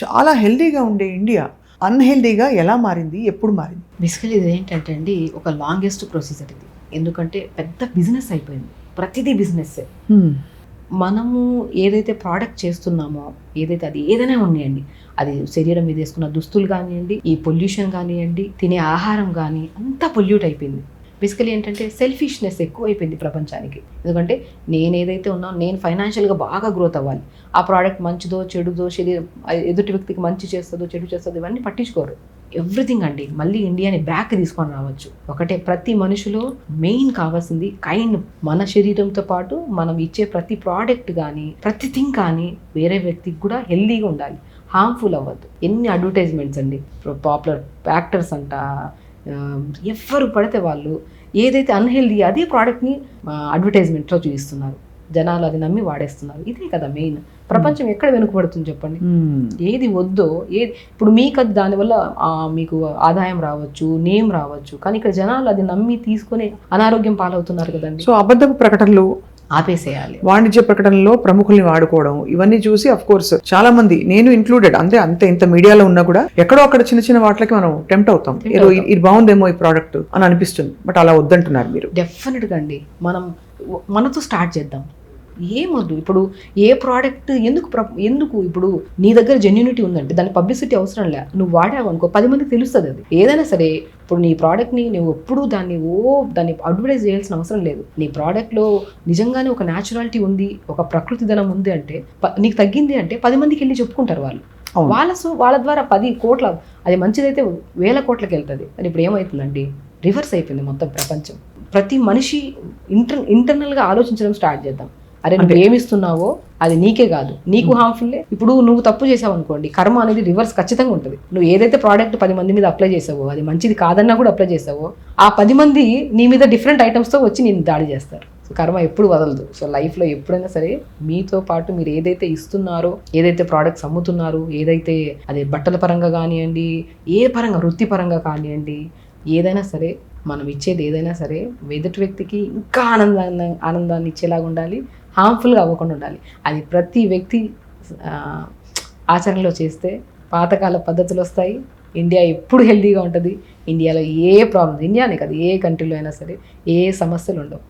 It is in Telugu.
చాలా హెల్దీగా ఉండే ఇండియా అన్హెల్దీగా ఎలా మారింది, ఎప్పుడు మారింది? బేసికలీ ఇది ఏంటంటే అండి, ఒక లాంగెస్ట్ ప్రొసీజర్ ఇది. ఎందుకంటే పెద్ద బిజినెస్ అయిపోయింది, ప్రతిదీ బిజినెస్సే. మనము ఏదైతే ప్రోడక్ట్ చేస్తున్నామో, ఏదైతే అది ఏదైనా ఉన్నాయండి, అది శరీరం మీద వేసుకున్న దుస్తులు కానివ్వండి, ఈ పొల్యూషన్ కానివ్వండి, తినే ఆహారం కానీ అంతా పొల్యూట్ అయిపోయింది. బేసికలీ ఏంటంటే సెల్ఫిష్నెస్ ఎక్కువ అయిపోయింది ప్రపంచానికి. ఎందుకంటే నేను ఏదైతే ఉన్నానో, నేను ఫైనాన్షియల్గా బాగా గ్రోత్ అవ్వాలి. ఆ ప్రోడక్ట్ మంచిదో చెడుదో, శరీరం ఎదుటి వ్యక్తికి మంచి చేస్తుందో చెడు చేస్తుందో ఇవన్నీ పట్టించుకోరు. ఎవ్రీథింగ్ అండి, మళ్ళీ ఇండియాని బ్యాక్ తీసుకొని రావచ్చు. ఒకటే, ప్రతి మనిషిలో మెయిన్ కావాల్సింది కైండ్. మన శరీరంతో పాటు మనం ఇచ్చే ప్రతి ప్రోడక్ట్ కానీ, ప్రతి థింగ్ కానీ వేరే వ్యక్తికి కూడా హెల్దీగా ఉండాలి, హార్మ్ఫుల్ అవ్వద్దు. ఎన్ని అడ్వర్టైజ్మెంట్స్ అండి, పాపులర్ యాక్టర్స్ అంట, ఎవరు పడితే వాళ్ళు ఏదైతే అన్హెల్దీ అదే ప్రోడక్ట్ని అడ్వర్టైజ్మెంట్లో చూపిస్తున్నారు. జనాలు అది నమ్మి వాడేస్తున్నారు. ఇదే కదా మెయిన్. ప్రపంచం ఎక్కడ వెనుకబడుతుంది చెప్పండి? ఏది వద్దో, ఇప్పుడు మీకు అది దానివల్ల మీకు ఆదాయం రావచ్చు, నేమ్ రావచ్చు, కానీ ఇక్కడ జనాలు అది నమ్మి తీసుకొని అనారోగ్యం పాలవుతున్నారు కదండి. సో అబద్ధపు ప్రకటనలు ఆపేసేయాలి. వాణిజ్య ప్రకటనలో ప్రముఖుల్ని వాడుకోవడం, ఇవన్నీ చూసి అఫ్ కోర్స్ చాలా మంది, నేను ఇంక్లూడెడ్, అంతే ఇంత మీడియాలో ఉన్నా కూడా ఎక్కడో అక్కడ చిన్న చిన్న వాటికి మనం టెంప్ట్ అవుతాం. ఇది బాగుందేమో ఈ ప్రోడక్ట్ అని అనిపిస్తుంది, బట్ అలా వద్దంటున్నారు మీరు. డెఫినెట్గా అండి, మనతో స్టార్ట్ చేద్దాం. ఏమొద్దు. ఇప్పుడు ఏ ప్రోడక్ట్ ఎందుకు ఇప్పుడు నీ దగ్గర జెన్యూనిటీ ఉందంటే దాని పబ్లిసిటీ అవసరం లే. నువ్వు వాడావు అనుకో, 10 మందికి తెలుస్తుంది. అది ఏదైనా సరే, ఇప్పుడు నీ ప్రోడక్ట్ని నువ్వు ఎప్పుడు దాన్ని అడ్వర్టైజ్ చేయాల్సిన అవసరం లేదు. నీ ప్రోడక్ట్లో నిజంగానే ఒక న్యాచురాలిటీ ఉంది, ఒక ప్రకృతి ధనం ఉంది అంటే, నీకు తగ్గింది అంటే 10 మందికి వెళ్ళి చెప్పుకుంటారు వాళ్ళు. వాళ్ళ ద్వారా 10 కోట్ల, అది మంచిదైతే 1000 కోట్లకి వెళ్తుంది. కానీ ఇప్పుడు ఏమవుతుందండి, రివర్స్ అయిపోయింది మొత్తం ప్రపంచం. ప్రతి మనిషి ఇంటర్నల్గా ఆలోచించడం స్టార్ట్ చేద్దాం. అరే నువ్వు ఏమిస్తున్నావో అది నీకే కాదు, నీకు హార్మ్ఫుల్లే. ఇప్పుడు నువ్వు తప్పు చేసావు అనుకోండి, కర్మ అనేది రివర్స్ ఖచ్చితంగా ఉంటుంది. నువ్వు ఏదైతే ప్రోడక్ట్ 10 మంది మీద అప్లై చేసావో, అది మంచిది కాదన్నా కూడా అప్లై చేసావో, ఆ 10 మంది నీ మీద డిఫరెంట్ ఐటమ్స్తో వచ్చి నేను దాడి చేస్తారు. సో కర్మ ఎప్పుడు వదలదు. సో లైఫ్లో ఎప్పుడైనా సరే మీతో పాటు మీరు ఏదైతే ఇస్తున్నారో, ఏదైతే ప్రోడక్ట్స్ అమ్ముతున్నారో, ఏదైతే అది బట్టల పరంగా కానివ్వండి, ఏ పరంగా వృత్తిపరంగా కానివ్వండి, ఏదైనా సరే మనం ఇచ్చేది ఏదైనా సరే ఎదుటి వ్యక్తికి ఇంకా ఆనందాన్ని ఇచ్చేలాగా ఉండాలి, హార్మ్ఫుల్గా అవ్వకుండా ఉండాలి. అది ప్రతి వ్యక్తి ఆచరణలో చేస్తే పాతకాల పద్ధతులు వస్తాయి. ఇండియా ఎప్పుడు హెల్తీగా ఉంటుంది. ఇండియాలో ఏ ప్రాబ్లమ్స్, ఇండియానే కాదు ఏ కంట్రీలో అయినా సరే ఏ సమస్యలు ఉండవు.